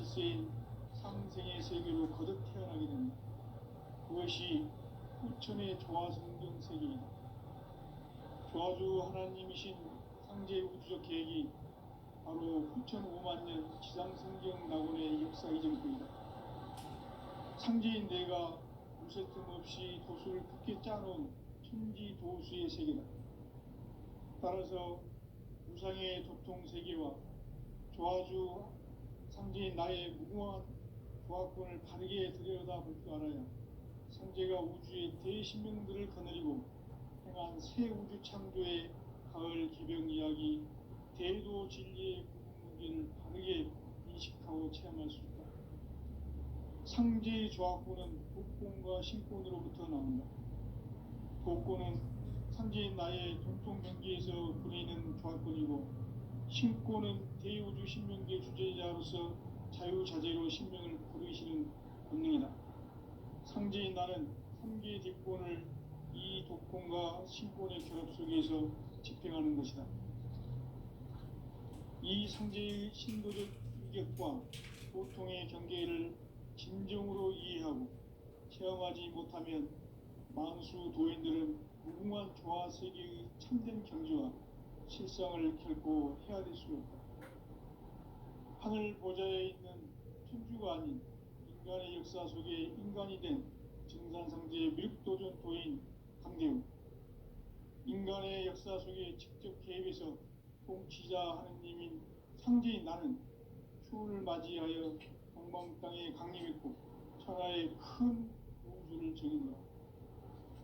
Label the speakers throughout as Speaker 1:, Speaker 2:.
Speaker 1: 열쇠인 상생의 세계로 거듭 태어나게 됩니다. 그것이 후천의 조화성경 세계이다. 조화주 하나님이신 상제 우주적 계획이 바로 후천 5만 년 지상성경 낙원의 역사 이전부이다. 상제인 내가 무쇠 틈 없이 도수를 굳게 짜놓은 천지 도수의 세계다. 따라서 우상의 도통 세계와 조화주 상제인 나의 무궁한 조화권을 바르게 들여다볼 줄 알아야 상제가 우주의 대신명들을 거느리고 행한 새 우주 창조의 가을 기병 이야기, 대도 진리의 구분 문제를 바르게 인식하고 체험할 수 있다. 상제의 조화권은 독권과 신권으로부터 나온다. 독권은 상제인 나의 동통 경계에서 부리는 조화권이고, 신권은 대우주 신명계 주제자로서 자유자재로 신명을 부르시는 본능이다. 상제인 나는 3개의 뒷권을 이 독권과 신권의 결합 속에서 집행하는 것이다. 이 상제의 신도적 위격과 보통의 경계를 진정으로 이해하고 체험하지 못하면 만수 도인들은 무궁한 조화 세계의 참된 경지와 실상을 결코 헤아릴 수 없다. 하늘 보좌에 있는 천주가 아닌 인간의 역사 속에 인간이 된 증산상제의 밀도전 도인 강대우, 인간의 역사 속에 직접 개입해서 통치자 하느님인 상제인 나는 추운을 맞이하여 동방 땅에 강림했고 천하의 큰 우주를 정의노라.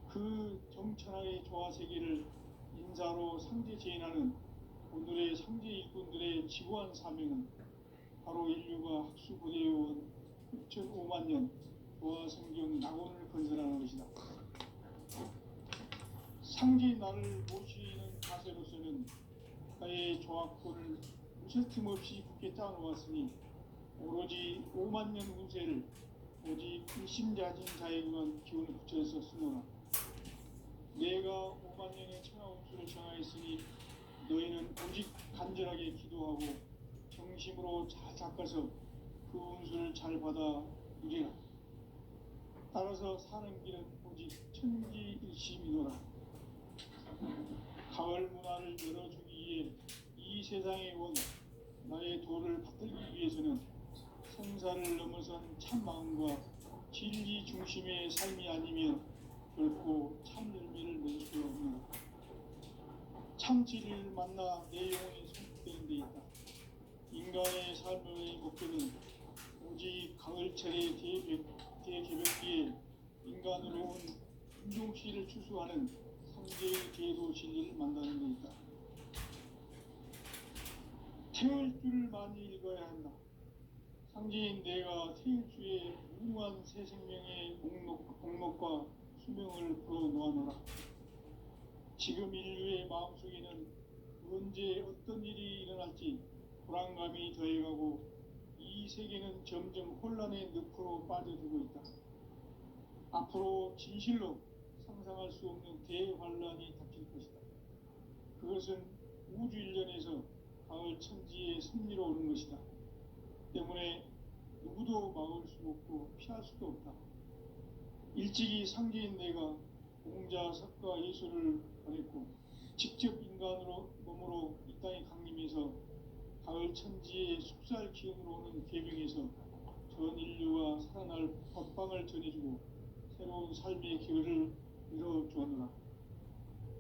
Speaker 1: 그 정천하의 조화 세계를 인사로 상제 제인하는 오늘의 상제 일꾼들의 지구한 사명은 바로 인류가 학수고대해온 6,5만 년 조화 성경 낙원을 건설하는 것이다. 상제인 나를 모시는 자세로서는 나의 조화권을 무쇠 틈 없이 굳게 짜놓았으니 오로지 5만 년 운세를 오직 일심자진 자에게만 기운을 붙여서 쓰노라. 내가 5만 년의 천하 운수를 정하였으니 너희는 오직 간절하게 기도하고 정심으로 잘 닦아서 그 운수를 잘 받아 누리라. 따라서 사는 길은 오직 천지일심이노라. 가을 문화를 열어주기 위해 이 세상에 온 나의 도를 받들기 위해서는 생사를 넘어선 참마음과 진리 중심의 삶이 아니면 결코 참 열매를 낼 수 없노라. 참 진리를 만나 내 영혼이 성숙되는 데 있다. 인간의 삶의 목표는 오직 가을철의 대개벽기에 인간으로 온 인종씨를 추수하는 상제의 제도 진리를 만나는 데 있다. 태울 줄을 많이 읽어야 한다. 상제인 내가 태울 주의 무궁한 새 생명의 목록과 수명을 풀어놓아노라. 지금 인류의 마음속에는 언제 어떤 일이 일어날지 불안감이 더해가고 이 세계는 점점 혼란의 늪으로 빠져들고 있다. 앞으로 진실로 상상할 수 없는 대환란이 닥칠 것이다. 그것은 우주 일련에서 가을 천지의 승리로 오는 것이다. 때문에 누구도 막을 수 없고 피할 수도 없다. 일찍이 상제인 내가 공자, 석가, 예수를 보냈고 직접 인간으로 몸으로 이 땅에 강림해서 가을 천지의 숙살 기운으로 오는 계명에서 전 인류와 살아날 법방을 전해주고 새로운 삶의 기회를 이뤄주었노라.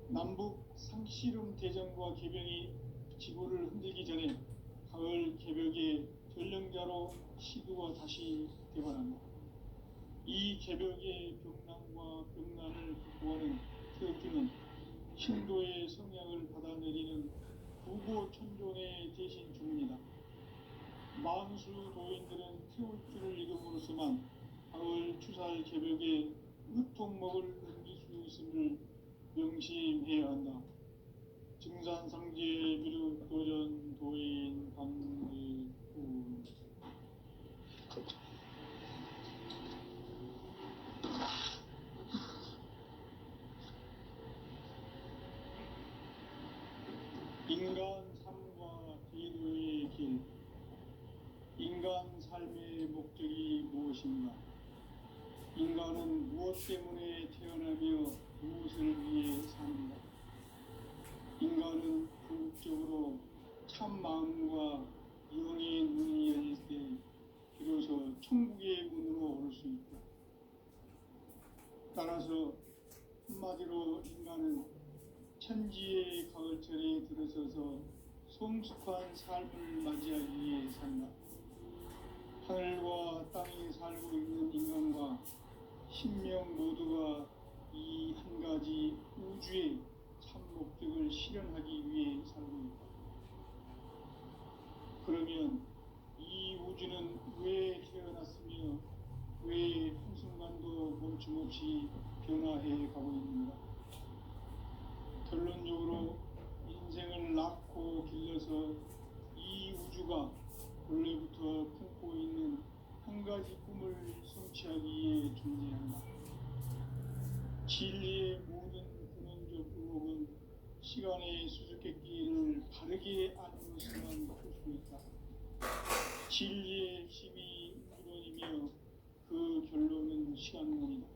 Speaker 1: 남북 상씨름 대전과 계병이 지구를 흔들기 전에 가을 개벽의 전령자로 시두가 다시 되관한다. 이 개벽의 병난과 병난을 극복하는 태극기는 신도의 성향을 받아내리는 부고 천존의 대신 주문이다. 만수 도인들은 태울 줄을 읽음으로써만 가을 추살 개벽에 으통먹을 넘길 수 있음을 명심해야 한다. 증산상제 미륵도전 도인 강대우. 인간 삶과 대도의 길. 인간 진정한 삶의 목적이 무엇인가? 인간은 무엇 때문에 태어나며 무엇을 위해 사는가? 인간은 궁극적으로 참 마음과 영의 문이 열릴 때 비로소 천국의 문으로 오를 수 있다. 따라서 한마디로 인간은 천지의 가을철에 들어서서 성숙한 삶을 맞이하기 위해 산다. 하늘과 땅에 살고 있는 인간과 신명 모두가 이 한 가지 우주의 참 목적을 실현하기 위해 살고 있다. 그러면 이 우주는 왜 태어났으며 왜 한순간도 멈춤없이 변화해 가고 있는가? 결론적으로 인생을 낳고 길러서 이 우주가 원래부터 품고 있는 한 가지 꿈을 성취하기 위해 존재한다. 진리의 모든 근원적 의혹은 시간의 수수께끼를 바르게 아는 것만 풀 수 있다. 진리의 핵심이 우주론이며 그 결론은 시간론이다.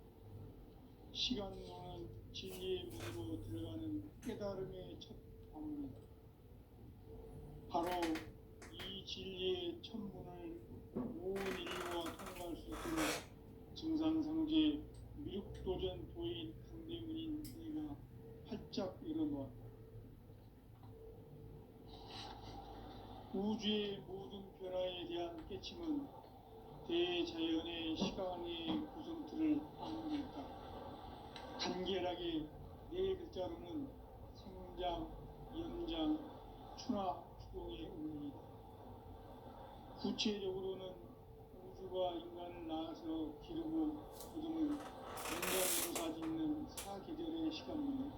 Speaker 1: 시간론은 진리의 문으로 들어가는 깨달음의 첫 방문이다. 바로 이 진리의 첫 문을 온 인류가 통과할 수 있도록 증산상제 미륵도전 도인 강대문인 내가 활짝 열어놓았다. 우주의 모든 변화에 대한 깨침은 대자연의 시간의 구성틀을 아우른다. 간결하게 네 글자로는 생장, 연장, 추나 추동의 의미이다. 구체적으로는 우주가 인간을 낳아서 기르고 거두는 인간으로 짓는 사계절의 시간입니다.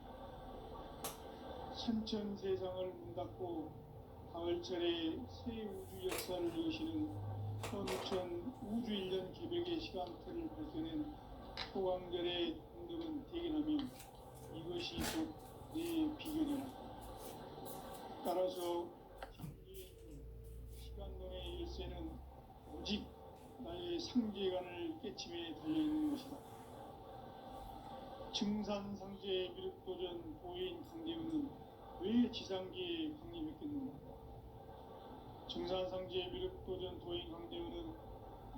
Speaker 1: 선천 세상을 문 닫고 가을철에 새 우주 역사를 여시는 현우천 우주 1년 개벽의 시간틀을 발견한 호광절의 동덕은 대견하며 이것이 곧 내 비결이라. 따라서 시간론의 열쇠는 오직 나의 상제관을 깨침에 달려있는 것이다. 증산상제 미륵도전 도인 강대훈은 왜 지상계에 강림했겠는가? 증산상제 미륵도전 도인 강대훈은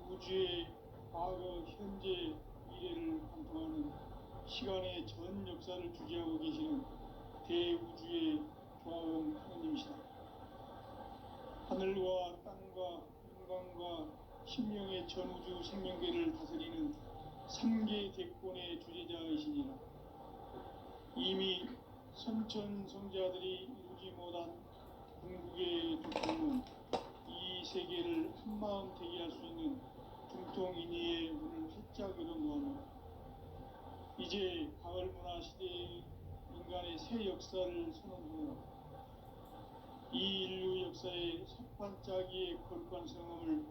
Speaker 1: 우주의 과거, 현재, 미래를 관통하는 시간의 전 역사를 주재하고 계시는 대우주의 조화원 하나님이시다. 하늘과 땅과 인간과 신명의 전우주 생명계를 다스리는 3개 대권의 주재자이시니라. 이미 선천성자들이 이루지 못한 궁극의 두통은 이 세계를 한마음 되게 할 수 있는 중통인의의 문을 활짝 열어놓았노라. 이제 가을 문화 시대의 인간의 새 역사를 선언하노라. 이 인류 역사의 첫 반짝이의 거룩한 성험을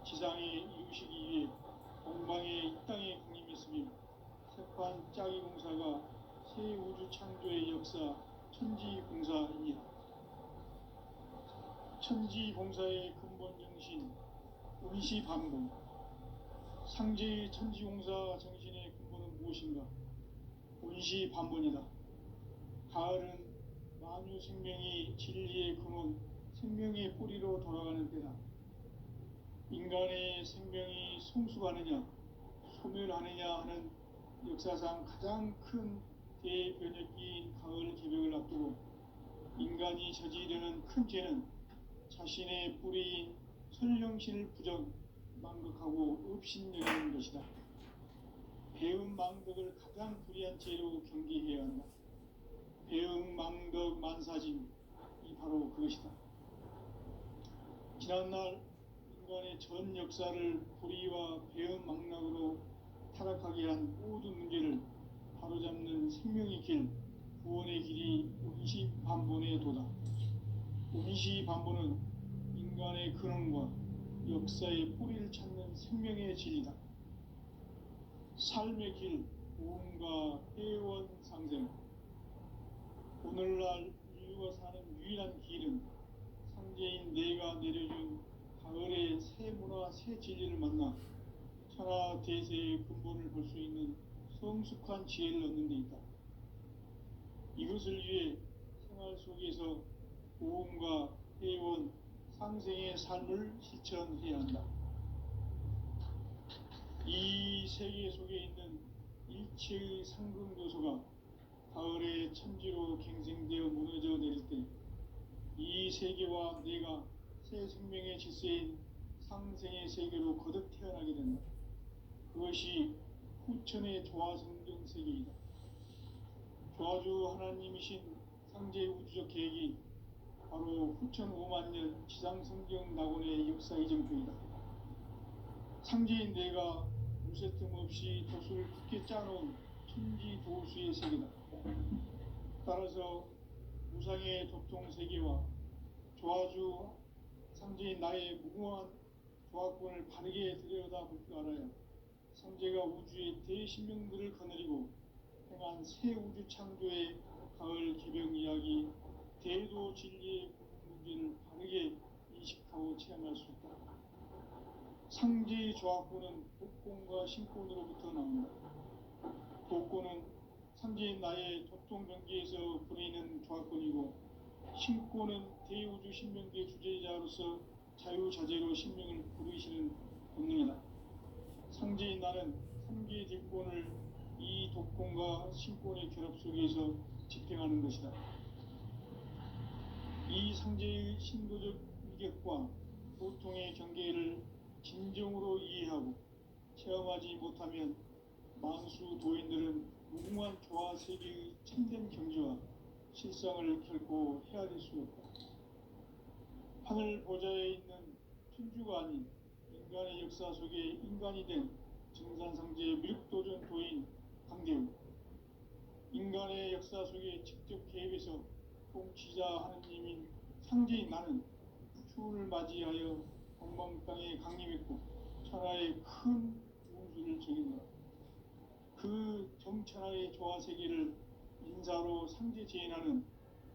Speaker 1: 지상에 이루시기 위해 공방에 이 땅에 강림했으며 새판 짜기 공사가 새 우주 창조의 역사 천지공사입니다. 천지공사의 근본 정신 운시반복. 상제의 천지공사 정신의 근본은 무엇인가? 운시반복이다. 가을은 만유 생명이 진리의 근원, 생명의 뿌리로 돌아가는 때다. 인간의 생명이 성숙하느냐, 소멸하느냐 하는 역사상 가장 큰 대변혁기인 가을 개벽을 앞두고 인간이 저지르는 큰 죄는 자신의 뿌리인 설령신을 부정, 망극하고 업신여기는 것이다. 배은 망덕을 가장 불의한 죄로 경계해야 한다. 배은 망덕 만사짐이 바로 그것이다. 지난날 인간의 전 역사를 불의와 배은 망락으로 타락하게 한 모든 문제를 바로잡는 생명의 길, 구원의 길이 운시반본의 도다. 운시반본은 인간의 근원과 역사의 뿌리를 찾는 생명의 진리다. 삶의 길, 구원과 회원 상생. 오늘날 인류가 사는 유일한 길은 상제인 내가 내려준 가을의 새 문화, 새 진리를 만나 천하 대세의 근본을 볼 수 있는 성숙한 지혜를 얻는 데 있다. 이것을 위해 생활 속에서 고음과 회원, 상생의 삶을 실천해야 한다. 이 세계 속에 있는 일체의 상근교소가 가을의 천지로 갱생되어 무너져 내릴 때 이 세계와 내가 새 생명의 질서인 상생의 세계로 거듭 태어나게 된다. 그것이 후천의 조화성경 세계이다. 조화주 하나님이신 상제 우주적 계획이 바로 후천 5만 년 지상성경 낙원의 역사 이정표이다. 상제인 내가 무쇠 틈 없이 돛을 굳게 짜놓은 천지 도수의 세계다. 따라서 무상의 도통 세계와 조화주 상제인 나의 무궁한 조화권을 바르게 들여다볼 줄 알아야 상제가 우주의 대신명들을 거느리고 행한 새 우주 창조의 가을 개병 이야기, 대도 진리의 문제를 바르게 인식하고 체험할 수 있다. 상제의 조화권은 독권과 신권으로부터 나온다. 독권은 상제인 나의 도통병기에서 보내는 조화권이고, 신권은 대우주 신명기의 주제자로서 자유자재로 신명을 부르시는 본능이다. 상제인 나는 3개의 딜권을 이 독권과 신권의 결합 속에서 집행하는 것이다. 이 상제의 신도적 위격과 도통의 경계를 진정으로 이해하고 체험하지 못하면 만수 도인들은 무궁한 조화 세계의 참된 경지와 실상을 결코 헤아릴 수 없다. 하늘 보좌에 있는 천주가 아닌 인간의 역사 속에 인간이 된 증산상제의 미륵도전 도인 강대우, 인간의 역사 속에 직접 개입해서 통치자 하느님인 상제인 나는 추운을 맞이하여 공망 땅에 강림했고 천하의 큰 운수를 적인다. 그 정천하의 조화 세계를 인사로 상제 제인하는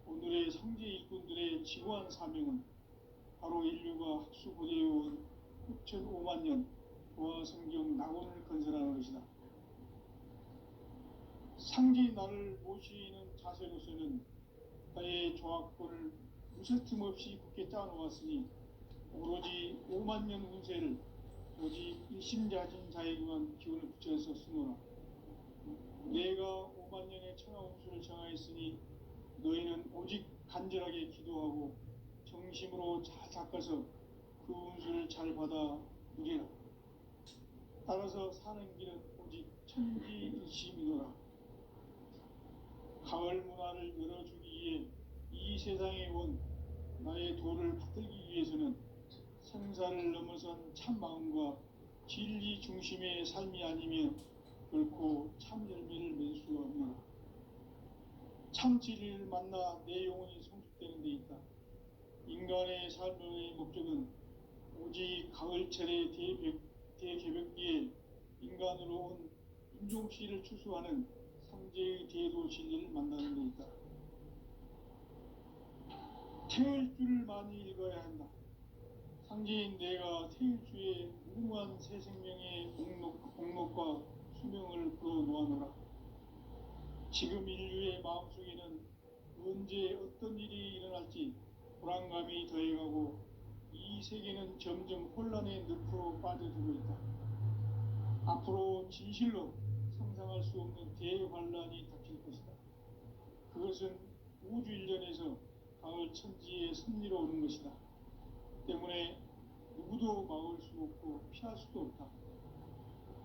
Speaker 1: 오늘의 상제 일꾼들의 지구한 사명은 바로 인류가 학수고대해온 후천 5만 년 조화 성경 낙원을 건설하는 것이다. 상제인 나를 모시는 자세로서는 나의 조화권을 무쇠 틈 없이 굳게 짜놓았으니 오로지 5만 년 운세를 오직 일심자진 자에게만 기운을 붙여서 쓰노라. 내가 5만 년의 천하 운수를 정하였으니 너희는 오직 간절하게 기도하고 정심으로 잘 닦아서 그 운수를 잘 받아 누리라. 따라서 사는 길은 오직 천지일심이노라. 가을 문화를 열어주기 위해 이 세상에 온 나의 도를 받들기 위해서는 생사를 넘어선 참 마음과 진리 중심의 삶이 아니면 결코 참 열매를 맺을 수가 없노라. 참 진리를 만나 내 영혼이 성숙되는 데 있다. 인간의 삶의 목적은 오직 가을철의 대개벽기에 인간으로 온 인종씨를 추수하는 상제의 대도 진리를 만나는 데 있다. 태을 줄을 많이 읽어야 한다. 상제인 내가 태일주의 무궁한 새 생명의 목록과 수명을 풀어놓아노라. 지금 인류의 마음속에는 언제 어떤 일이 일어날지 불안감이 더해가고 이 세계는 점점 혼란의 늪으로 빠져들고 있다. 앞으로 진실로 상상할 수 없는 대환란이 닥칠 것이다. 그것은 우주 일전에서 가을 천지의 섭리로 오는 것이다. 때문에 누구도 막을 수 없고 피할 수도 없다.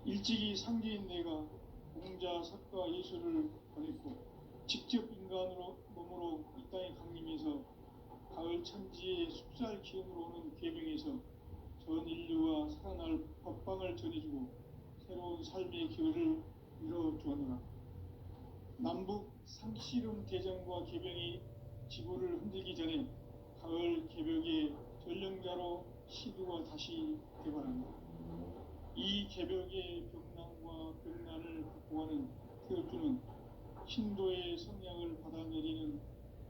Speaker 1: 일찍이 상제인 내가 공자, 석가, 예수를 보냈고 직접 인간으로 몸으로 이 땅에 강림해서 가을 천지의 숲살 기운으로 오는 계명에서 전 인류와 살아날 법방을 전해주고 새로운 삶의 기회를 이뤄주었노라. 남북 상씨름 대전과 계병이 지구를 흔들기 전에 가을 개벽의 전령자로 시두가 다시 개발한다. 이 개벽의 벽난과 벽난을 극복하는 태엽주는 신도의 성향을 받아내리는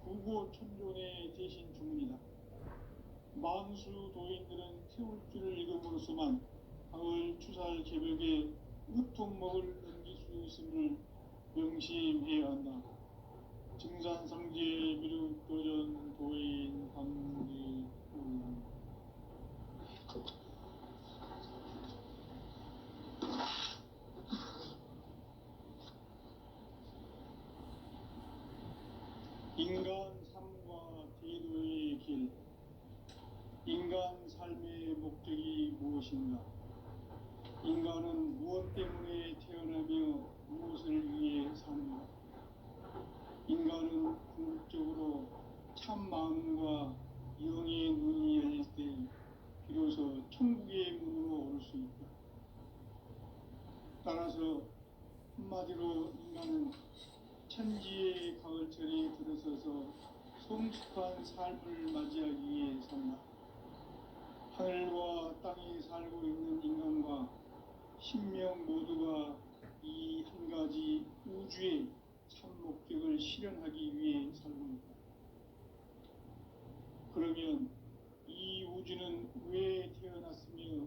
Speaker 1: 구고 천존의 대신 주문이다. 만수 도인들은 태울주를 읽음으로써만 가을 추살 개벽에 으통먹을 넘길 수 있음을 명심해야 한다. 증산상제 미륵도전 도인 강리 인간 삶과 대도의 길. 인간 삶의 목적이 무엇인가? 인간은 무엇 때문에 태어나며 무엇을 위해 사는가? 인간은 궁극적으로 참 마음과 영의 눈이 열릴 때 비로소 천국의 문으로 올 수 있다. 따라서 한마디로 인간은 천지의 가을철에 들어서서 성숙한 삶을 맞이하기 위해 산다. 하늘과 땅에 살고 있는 인간과 신명 모두가 이 한 가지 우주의 참 목적을 실현하기 위해 살고 있다. 그러면 이 우주는 왜 태어났으며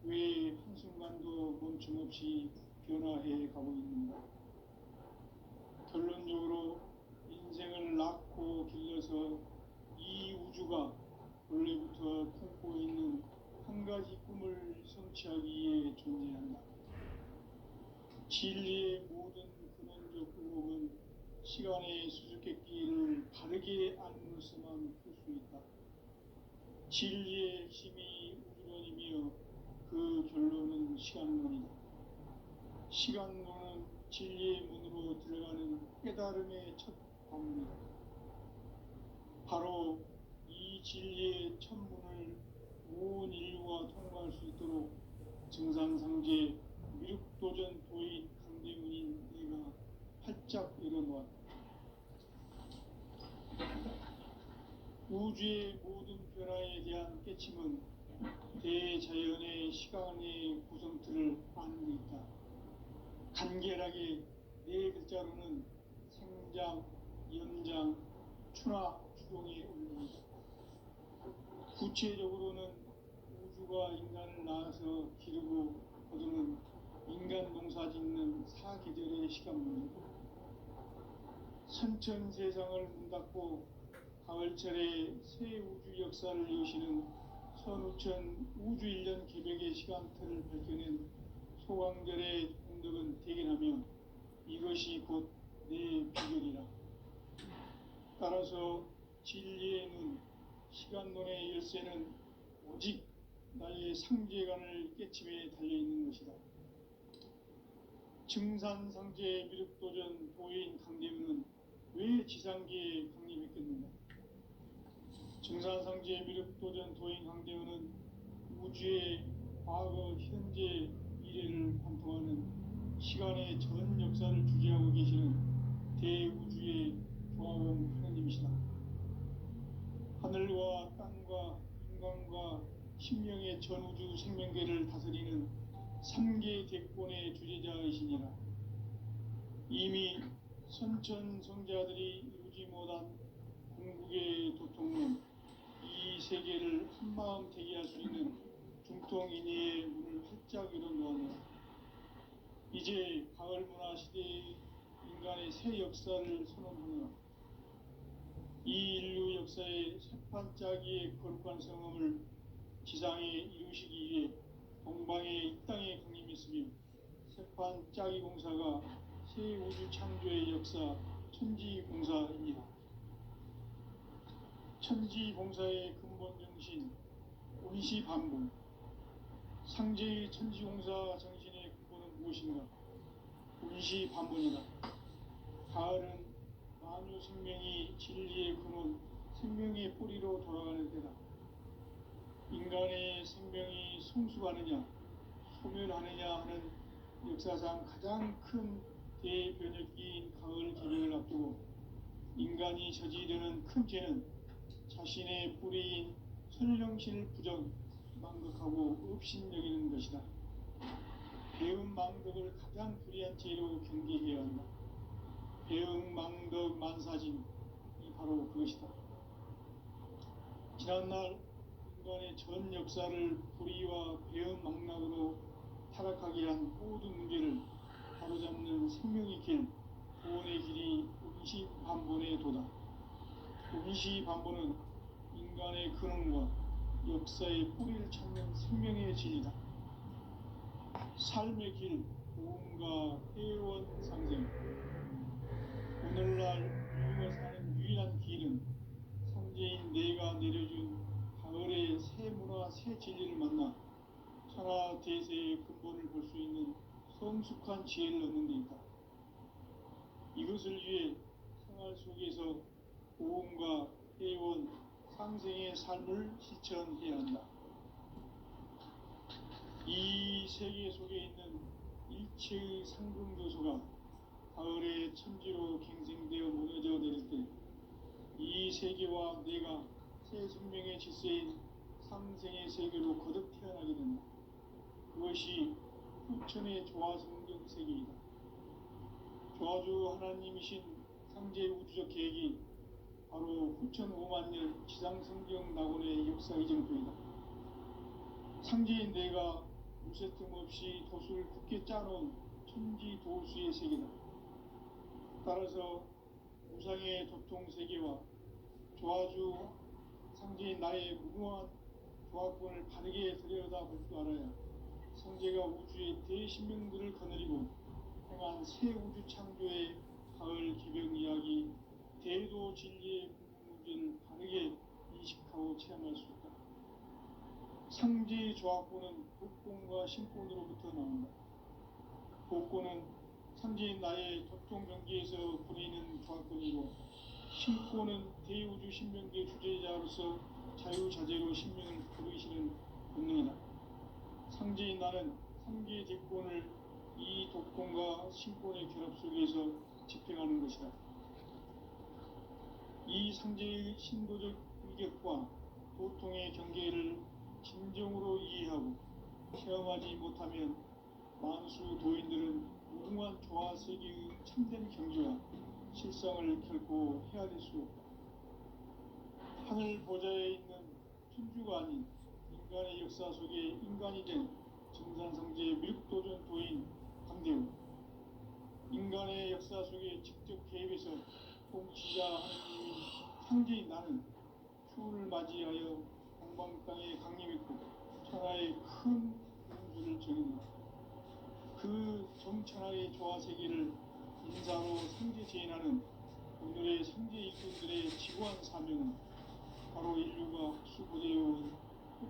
Speaker 1: 왜 한순간도 멈춤없이 변화해 가고 있는가? 결론적으로 인생을 낳고 길러서 이 우주가 원래부터 품고 있는 한 가지 꿈을 성취하기 위해 존재한다. 진리의 모든 근원적 의혹은 시간의 수수께끼를 바르게 알므로서만 풀 수 있다. 진리의 핵심이 우주론이며 그 결론은 시간론이다. 시간론은 진리의 문으로 들어가는 깨달음의 첫 방문이다. 바로 이 진리의 첫 문을 온 인류가 통과할 수 있도록 증산상제 미륵도전 도인 강대문인 내가 활짝 열어놓았다. 우주의 모든 변화에 대한 깨침은 대자연의 시간의 구성틀을 아는 데 있다. 간결하게 네 글자로는 생장, 연장, 추나 추동에 올립니다. 구체적으로는 우주가 인간을 낳아서 기르고 거두는 인간 농사 짓는 사계절의 시간문입니다. 선천 세상을 문 닫고 가을철에 새 우주 역사를 여시는 선우천 우주 1년 개벽의 시간틀을 밝혀낸 소강절의 공덕은 대견하며 이것이 곧 내 비결이라. 따라서 진리의 눈, 시간론의 열쇠는 오직 나의 상제관을 깨침에 달려있는 것이다. 증산상제 미륵도전 도인 강대문은 왜 지상계에 강림했겠는가? 증산상제 미륵도전 도인 강대문은 우주의 과거, 현재, 미래를 관통하는 시간의 전 역사를 주재하고 계시는 대우주의 조화범 하느님이시다. 하늘과 땅과 인간과 신명의 전우주 생명계를 다스리는 3계 대권의 주재자이시니라. 이미 선천성자들이 이루지 못한 궁극의 도통론, 이 세계를 한마음 되게 할 수 있는 중통인의의 문을 활짝 열어놓았노라. 이제 가을 문화 시대의 인간의 새 역사를 선언하노라. 이 인류 역사의 새판짜기의 거룩한 성음을 지상에 이루시기 위해 동방의 이 땅에 강림했으며 새판짜기 공사가 새 우주 창조의 역사 천지공사입니다. 천지공사의 근본 정신 원시반복. 상제의 천지공사 정신의 근본은 무엇인가? 원시반복이다. 가을은 만유 생명이 진리의 근원, 생명의 뿌리로 돌아가는 때다. 인간의 생명이 성숙하느냐, 소멸하느냐 하는 역사상 가장 큰 대변혁기인 가을 개벽을 앞두고 인간이 저지르는 큰 죄는 자신의 뿌리인 선령실 부정, 망극하고 업신여기는 것이다. 배은 망덕을 가장 불의한 죄로 경계해야 한다. 배응 망덕 만사진이 바로 그것이다. 지난날 인간의 전 역사를 불의와 배은망락으로 타락하게 한 모든 문제를 바로잡는 생명의 길, 구원의 길이 임시반본의 도다. 임시반본은 인간의 근원과 역사의 뿌리를 찾는 생명의 진리다. 삶의 길, 보험과 회원 상생. 오늘날 우리가 사는 유일한 길은 성제인 내가 내려준 가을의 새 문화, 새 진리를 만나 천하 대세의 근본을 볼 수 있는 성숙한 지혜를 얻는 데 있다. 이것을 위해 생활 속에서 보험과 회원, 상생의 삶을 실천해야 한다. 이 세계 속에 있는 일체의 상금교수가 가을의 천지로 갱생되어 무너져 내릴 때 이 세계와 내가 새 생명의 질서인 상생의 세계로 거듭 태어나게 된다. 그것이 후천의 조화성경 세계이다. 조화주 하나님이신 상제 우주적 계획이 바로 후천 5만 년 지상성경 낙원의 역사 이정표이다. 상제인 내가 무쇠 틈 없이 도수를 굳게 짜놓은 천지 도수의 세계다. 따라서 우상의 도통 세계와 조화주 상제인 나의 무궁한 조화권을 바르게 들여다볼 줄 알아야 성제가 우주의 대신명들을 거느리고 행한 새 우주 창조의 가을 기병 이야기, 대도 진리의 문제를 바르게 인식하고 체험할 수 있다. 상제의 조화권은 복권과 신권으로부터 나온다. 복권은 상제인 나의 도통 경계에서 부리는 조화권이고, 신권은 대우주 신명계 주제자로서 자유자재로 신명을 부르시는 본능이다. 상제인 나는 상계 대권을 이 독권과 신권의 결합 속에서 집행하는 것이다. 이 상제의 신도적 위격과 도통의 경계를 진정으로 이해하고 체험하지 못하면 만수 도인들은 무궁한 조화 세계의 참된 경지와 실상을 결코 헤아릴 수 없다. 하늘 보좌에 있는 천주가 아닌 인간의 역사 속에 인간이 된 증산성제 밀도전 도인 강대우, 인간의 역사 속에 직접 개입해서 통치자 하느님인 상제인 나는 추후를 맞이하여 동방 땅에 강림했고 천하의 큰 운수를 정했다. 그 정천하의 조화 세계를 인사로 상제 제인하는 오늘의 상제 일꾼들의 지구한 사명은 바로 인류가 수고되어온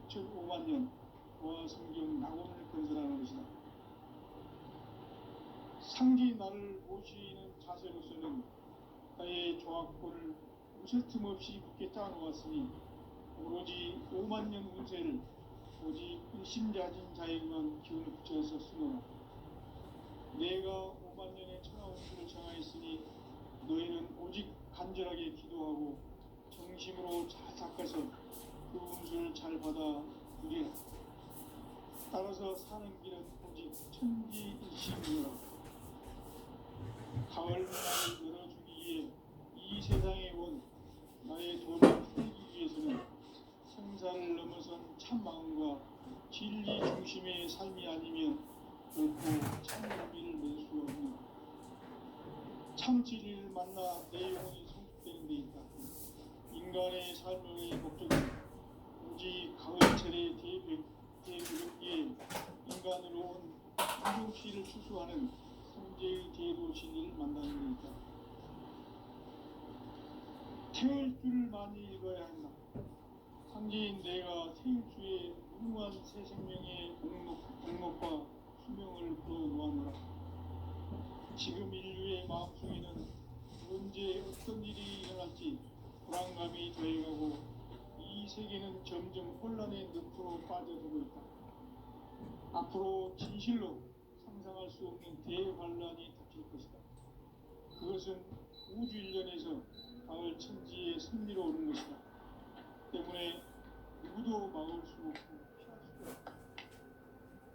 Speaker 1: 6,5만 년 조화 성경 낙원을 건설하는 것이다. 상제인 나를 모시는 자세로서는 나의 조화권을 무쇠 틈 없이 굳게 짜놓았으니 오로지 5만 년 운세를 오직 일심자진 자에게만 기운을 붙여서 쓰노라. 내가 5만 년의 천하 운수를 정하였으니 너희는 오직 간절하게 기도하고 정심으로 잘 닦아서 그 운수를 잘 받아 누리라. 따라서 사는 길은 오직 천지일심이라. 가을 문화를 열어주기 위해 이 세상에 온 나의 도를 풀기 위해서는 생사를 넘어선 참 마음과 진리 중심의 삶이 아니면 결코 참 의미를 낼 수 없는 참 진리를 만나 내 영혼이 성숙되는 데 있다. 인간의 삶의 목적은 오직 가을철의 대교육기에 인간으로 온 인종씨를 추수하는 성제의 대도 진리를 만나는 데 있다. 태울 줄을 많이 읽어야 한다. 상제인 내가 태울주의 무궁한 새 생명의 목록과 수명을 풀어놓았노라. 지금 인류의 마음속에는 언제 어떤 일이 일어날지 불안감이 더해가고 이 세계는 점점 혼란의 늪으로 빠져들고 있다. 앞으로 진실로 상상할 수 없는 대환란이 닥칠 것이다. 그것은 우주 일련에서 가을 천지에 승리로 오는 것이다. 때문에 누구도 막을 수 없고 피할 수도 없다.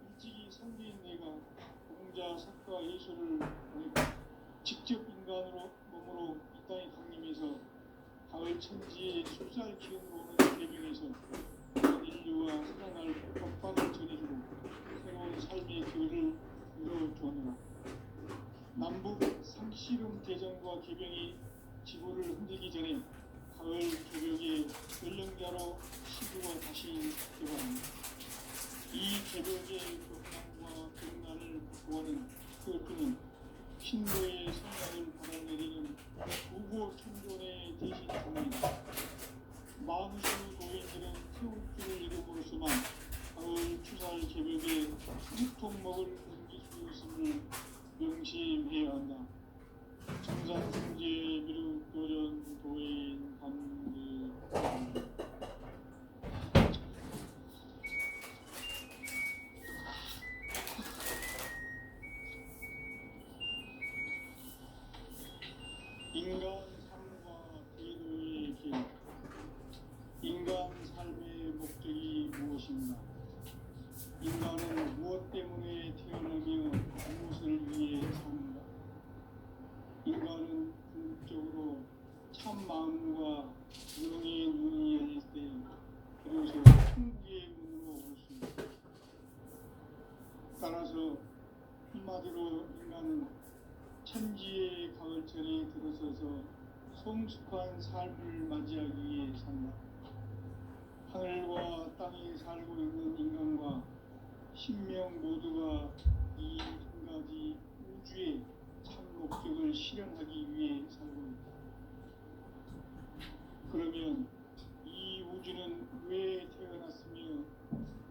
Speaker 1: 일찍이 상제인 내가 공자, 석가, 예술을 보냈고 직접 인간으로 몸으로 이 땅에 강림해서 가을 천지의 숲살 기운으로 오는 대명에서 인류 진료와 살아날 법방을 전해주고 새로운 삶의 기회를 열어주었노라. 남북 상씨름 대전과 개병이 지구를 흔들기 전에 가을 개벽의 연령자로 시구가 다시 개발합니다. 이 개벽의 교황과 병난을 바꾸어가는 그것들은 신도의 성향을 받아내리는 부고 천존의 대신 중입니다. 만수 도인들은 태울 줄을 이름으로서만 가을 추살 개벽에 육통먹을 넘길 수 있음을 명심해야 한다. 정산승제 미륵도전 도인 감리 인간 삶과 기도의 길. 인간 삶의 목적이 무엇인가? 인간은 무엇 때문에 태어나며 무엇을 위해 사는가? 인간은 궁극적으로 참 마음과 영의 눈이 열릴 때 비로소 천국의 문으로 올 수 있다. 따라서 한마디로 인간은 천지의 가을철에 들어서서 성숙한 삶을 맞이하기 위해 산다. 하늘과 땅에 살고 있는 인간과 신명 모두가 이 한 가지 우주의 참 목적을 실현하기 위해 살고 있다. 그러면 이 우주는 왜 태어났으며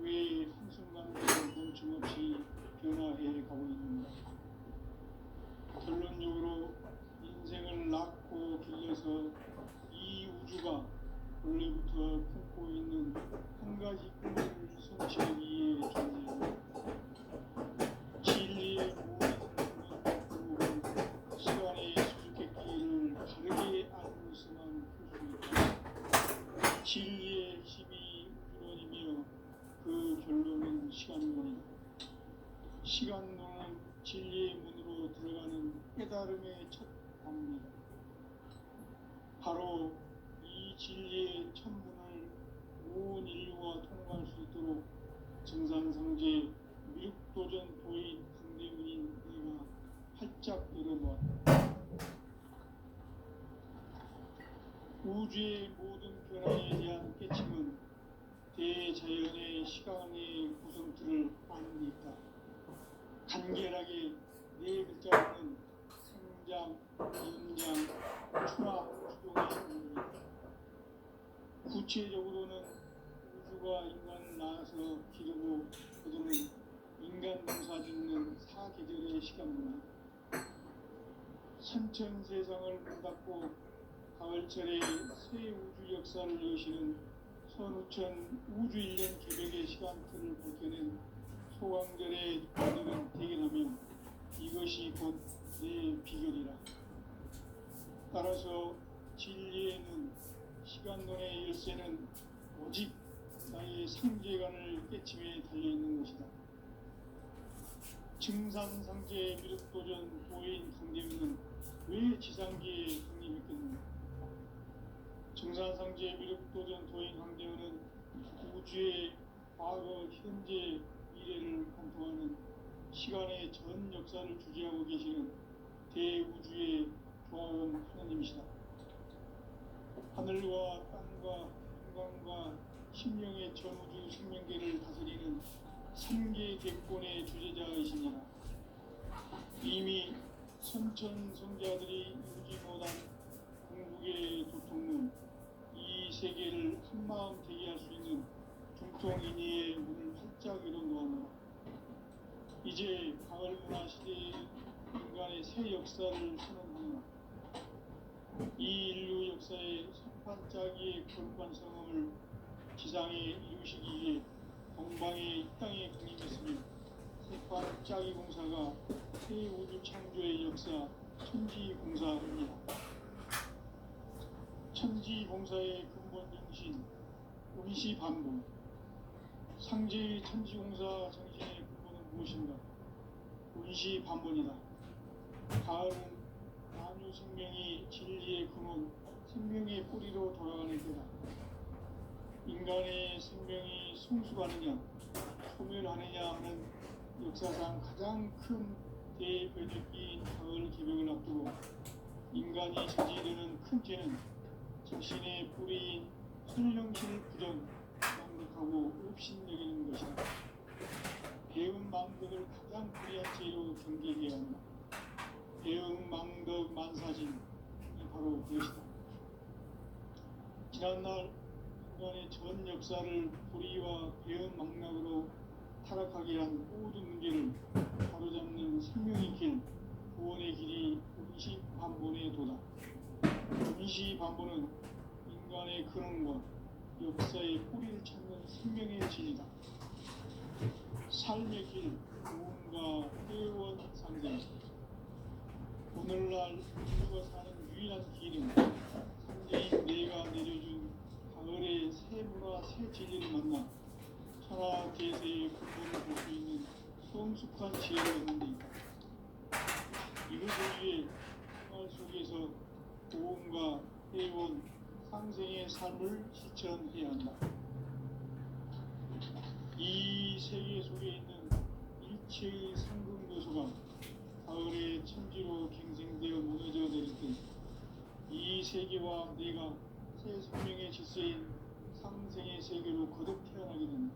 Speaker 1: 왜 한순간도 멈춤없이 변화해 가고 있는가? 결론적으로 인생을 낳고 길러서 이 우주가 원래부터 품고 있는 한 가지 꿈을 성취하기 위해 존재한다. 진리의 모든 꿈은 시간의 수수께끼를 바르게 알고 있어만 풀 수 있다. 진리의 핵심이 우주론이며 그 결론은 시간론이다. 시간론은 진리의 문으로 들어가는 깨달음의 첫 방문이다. 바로 이 진리의 천문을 온 인류가 통과할 수 있도록 정산상제 미륵도전 도인 강대문인 내가 활짝 열어놓았다. 우주의 모든 변화에 대한 깨침은 대자연의 시간의 구성틀을 아는 데 있다. 간결하게 네 글자로는 생장, 연장, 추나, 추동의 의미다. 구체적으로는 우주가 인간을 낳아서 기르고 거두는 인간 농사 짓는 사계절의 시간입니다. 선천세상을 문 닫고 가을철에 새 우주 역사를 여시는 선우천 우주 1년 개벽의 시간틀을 밝혀낸 소강절의 분들은 대견하며 이것이 곧 내 비결이라. 따라서 진리에는 시간론의 열쇠는 오직 나의 상제관을 깨침에 달려있는 것이다. 증산상제 미륵도전 도인 강대문은 왜 지상계에 강림했겠는가? 증산상제 미륵도전 도인 강대문은 우주의 과거, 현재, 미래를 관통하는 시간의 전 역사를 주재하고 계시는 대우주의 조화원 하나님이시다. 하늘과 땅과 인간과 심령의 전우주 생명계를 다스리는 삼계 객권의 주제자이시니라. 이미 선천성자들이 이루지 못한 궁극의 도통문, 이 세계를 한마음 되게 할 수 있는 중통인의의 문을 활짝 열어놓았노라. 이제 가을 문화 시대의 인간의 새 역사를 선언하노라. 이 인류 역사의 선판짜기의 거룩한 성험을 지상에 이루시기 위해 동방의 이 땅에 강림했으며 선판짜기 공사가 새 우주 창조의 역사 천지공사입니다. 천지공사의 근본 정신 운시반복. 상제의 천지공사 정신의 근본은 무엇인가? 운시반본이다. 가을은 만유 생명이 진리의 근원, 생명의 뿌리로 돌아가는 때다. 인간의 생명이 성숙하느냐 소멸하느냐 하는 역사상 가장 큰 대변혁기인 가을 개벽을 앞두고 인간이 저지르는 큰 죄는 자신의 뿌리인 선령신을 부정 망각하고 업신여기는 것이다. 배은망덕을 가장 불의한 죄로 경계해야 한다. 배은망덕 만사진이 바로 그것이다. 지난날 인간의 전 역사를 불의와 배은망락으로 타락하게 한 모든 문제를 바로잡는 생명의 길, 구원의 길이 임시반본의 도다. 임시반본은 인간의 근원과 역사의 뿌리를 찾는 생명의 진이다. 삶의 길, 구원과 회원 상생. 오늘날 인류가 사는 유일한 길은 상제인 내가 내려준 가을의 새 문화, 새 진리를 만나 천하 대세의 근본을 볼 수 있는 성숙한 지혜를 얻는 데 있다. 이것을 위해 생활 속에서 보험과 회원, 상생의 삶을 실천해야 한다. 이 세계 속에 있는 일체의 상금 요소가 가을의 천지로 갱생되어 무너져 내릴 때 이 세계와 내가 새 생명의 질서인 상생의 세계로 거듭 태어나게 된다.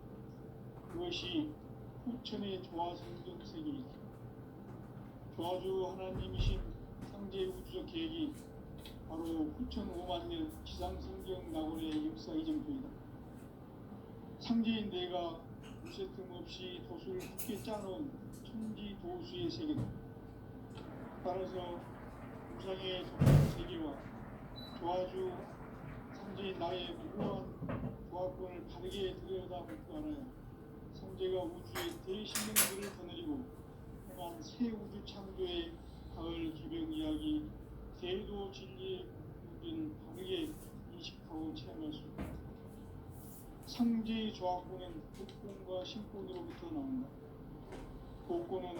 Speaker 1: 그것이 후천의 조화성경 세계이다. 조화주 하나님이신 상제 우주적 계획이 바로 후천 5만년 지상성경 낙원의 역사 이정표이다. 상제인 내가 무쇠 틈 없이 도수를 굳게 짜놓은 천지 도수의 세계다. 따라서 우상의 성경 세계와 조화주 상제인 나의 무고한 조화권을 바르게 들여다볼 줄 알아야 상제가 우주의 대신령들을 거느리고 행한 새 우주 창조의 가을 개벽 이야기 대도 진리의 문제를 바르게 인식하고 체험할 수 있다. 상제의 조화권은 복권과 신권으로부터 나온다. 복권은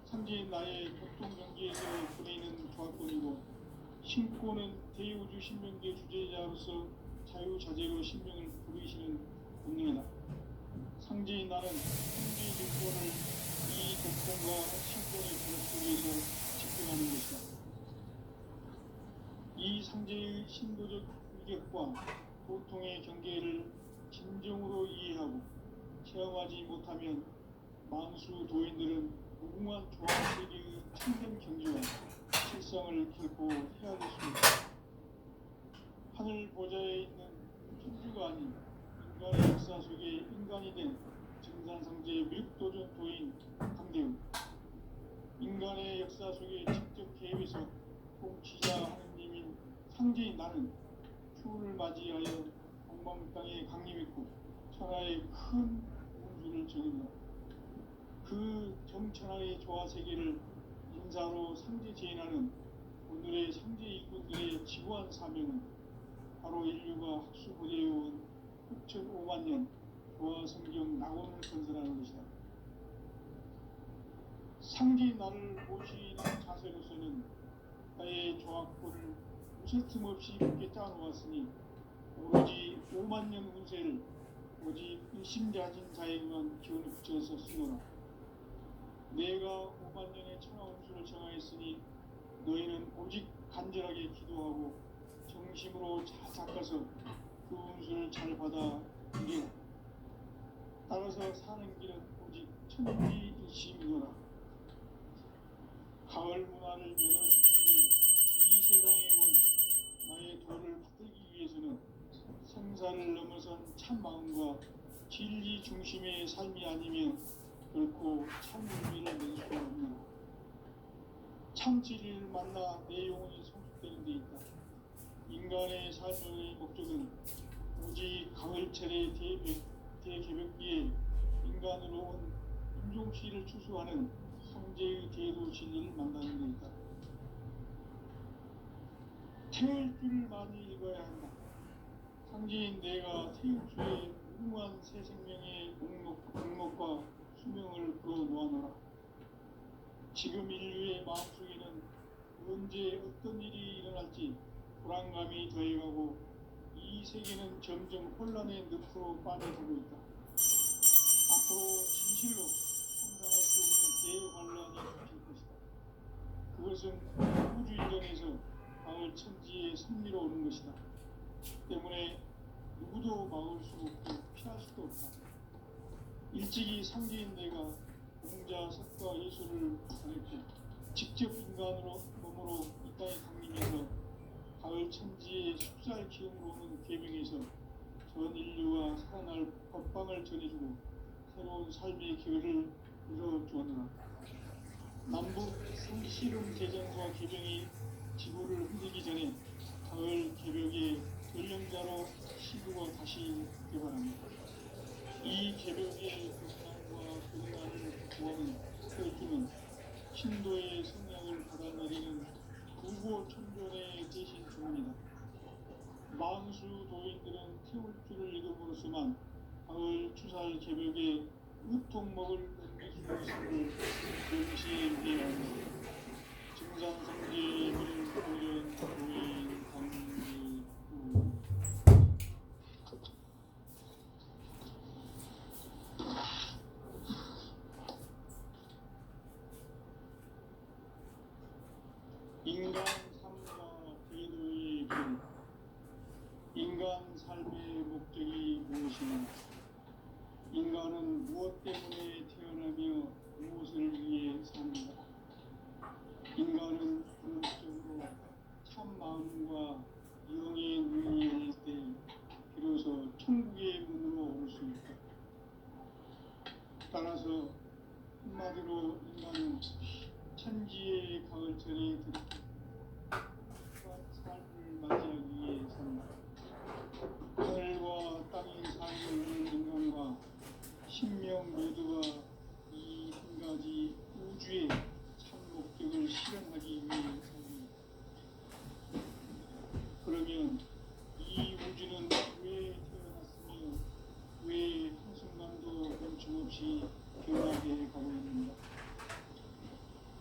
Speaker 1: 상제인 나의 보통 경계에서 보내는 조화권이고 신권은 대우주 신명계 주제자로서 자유자재로 신명을 부르시는 본능이다. 상제인 나는 상제의 정권을 이 복권과 신권의 결합 속에서 집행하는 것이다. 이 상제의 신도적 위격과 보통의 경계를 진정으로 이해하고 체험하지 못하면 만수 도인들은 무궁한 조화세계의 참된 경지와 실상을 결코 헤아릴 수 있다. 하늘 보좌에 있는 천주가 아닌 인간의 역사 속에 인간이 된 정산상제의 밀도전 도인 강대우. 인간의 역사 속에 직접 개입해서 통치자 하느님인 상제인 나는 추운을 맞이하여 엉망 땅에 강림했고 천하의 큰 운수를 정한다. 그 정천하의 조화세계를 인사로 상제 제인하는 오늘의 상제 일꾼들의 지구한 사명은 바로 인류가 학수고대해온 후천 5만년 조화성경 낙원을 건설하는 것이다. 상제인 나를 모시는 자세로서는 나의 조화권을 무쇠틈 없이 굳게 짜놓았으니 오로지 5만년 운세를 오직 일심자진 자에게만 기운을 붙여서 쓰노라. 내가 5만년의 천하운수를 정하였으니 너희는 오직 간절하게 기도하고 정심으로 잘 닦아서 그 운수를 잘 받아 이기라. 따라서 사는 길은 오직 천지일심이노라. 가을 문화를 열어주기 위해 이 세상에 온 나의 도를 받들기 위해서는 생사를 넘어선 참 마음과 진리 중심의 삶이 아니면 결코 참 의미를 낼 수 없는 참 진리를 만나 내 영혼이 성숙되는 데 있다. 인간의 삶의 목적은 오직 가을철의 대개벽기에 인간으로 온 임종시를 추수하는 상제의 대도 진리를 만나는 데 있다. 태울 줄을 많이 읽어야 한다. 상제인 내가 태울 주의 무궁한 새 생명의 목록과 수명을 풀어놓아노라. 지금 인류의 마음속에는 언제 어떤 일이 일어날지 불안감이 더해가고 이 세계는 점점 혼란의 늪으로 빠져들고 있다. 앞으로 진실로 상상할 수 없는 대환란이 닥칠 것이다. 그것은 우주 일전에서 가을 천지의 섭리로 오는 것이다. 때문에 누구도 막을 수 없고 피할 수도 없다. 일찍이 상계인 내가 공자, 석가, 예술을 전했고 직접 인간으로 몸으로 이 땅에 강림해서 가을 천지의 숙살 기운으로 오는 계명에서 전 인류가 살아날 법방을 전해주고 새로운 삶의 기회를 이뤄주었노라. 남북 상씨름 대전과 계명이 지구를 흔들기 전에 가을 개벽의 전령자로 시구가 다시 개발합니다. 이 개벽의 격상과 그림하는 구원은 펼치는 신도의 성향을 받아내리는 구보 천존의 대신 중입니다. 만수 도인들은 태울 줄을 잃음으로써만 가을 추살 개벽에 으통먹을 넘길 수 있음을 명시해야 합니다. 증상성계를 보연 도인 강지 인간 삶과 궤도의 길. 인간 삶의 목적이 무엇이냐? 인간은 무엇 때문에 태어나며 무엇을 위해 삽니다. 인간은 궁극적으로 참 마음과 영의 눈이 열릴 때 비로소 천국의 문으로 올 수 있다. 따라서 한마디로 인간은 천지의 가을철에 들어 삶을 맞이하기 위해 산다. 하늘과 땅이 살고 있는 인간과 신명 모두가 이 한 가지 우주의 참 목적을 실현하기 위해 삽니다. 그러면 이 우주는 왜 태어났으며 왜 한순간도 멈춤없이 변화해 가고 있는가?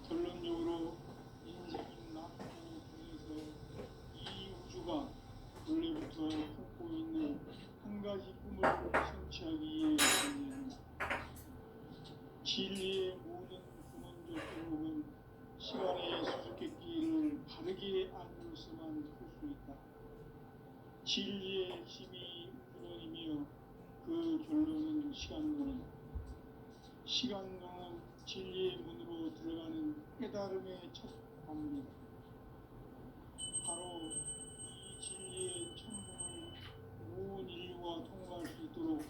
Speaker 1: 결론적으로 인생은 낳고 그래서 이 우주가 원래부터 품고 있는 한 가지 꿈을 성취하기 위해 존재합니다. 진리의 모든 근원적 기록은 시간의 수수께끼를 바르게 알므로서만 풀 수 있다. 진리의 핵심이 우주론이며 그 결론은 시간론이다. 시간론은 진리의 문으로 들어가는 깨달음의 첫 관문이다. 바로 이 진리의 천문을 온 인류가 통과할 수 있도록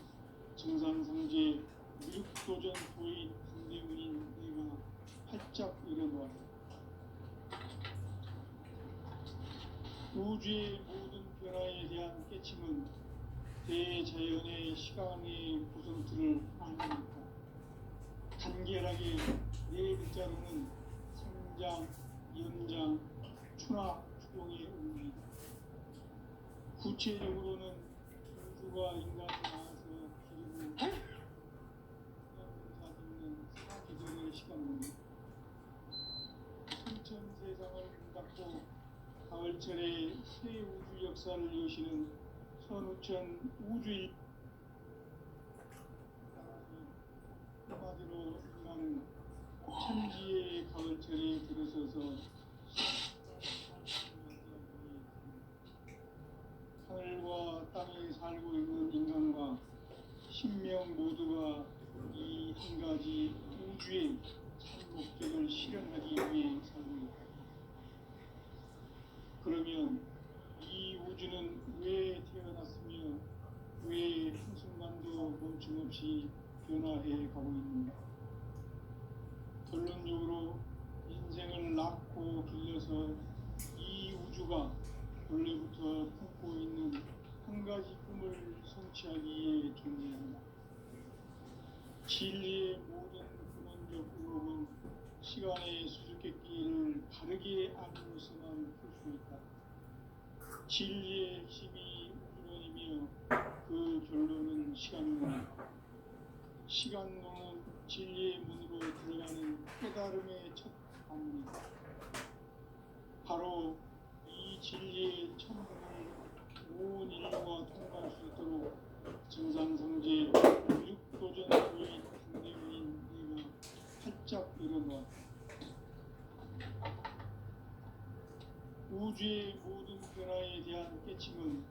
Speaker 1: 정상상제 미륵도전 도인 강대문인 내가 활짝 열어놓았다. 우주의 모든 변화에 대한 깨침은 대자연의 시간의 구성틀을 아니니까 간결하게 네 글자로는 성장, 연장, 추락, 추동의 의미이다. 구체적으로는 우주가 인간을 낳아서 기르고 다듬는 사계절의 시간입니다. 천천 세상을 문 닫고 가을철에 새 우주 역사를 여시는 선우천 우주일. 따라서 한마디로 인간은 천지의 가을철에 들어서서 하늘과 땅에 살고 있는 인간과 신명 모두가 이 한 가지 우주의 참 목적을 실현하기 위해 살고 있다. 그러면 이 우주는 왜 태어났으며 왜 한순간도 멈춤없이 변화해 가고 있는가? 결론적으로 인생을 낳고 길러서 이 우주가 원래부터 품고 있는 한 가지 꿈을 성취하기 위해 존재한다. 진리의 모든 근원적 의혹은 시간의 수수께끼를 바르게 알므로서만 풀 수 있다. 진리의 핵심이 우주론이며 그 결론은 시간론이다. 시간론은 진리의 문으로 들어가는 깨달음의 첫 관문이다. 바로 이 진리의 천문을 온 인류가 통과할 수 있도록 정상성제 육도전 도인 강대문인 내가 활짝 열어놓았다. 우주의 모든 변화에 대한 깨침은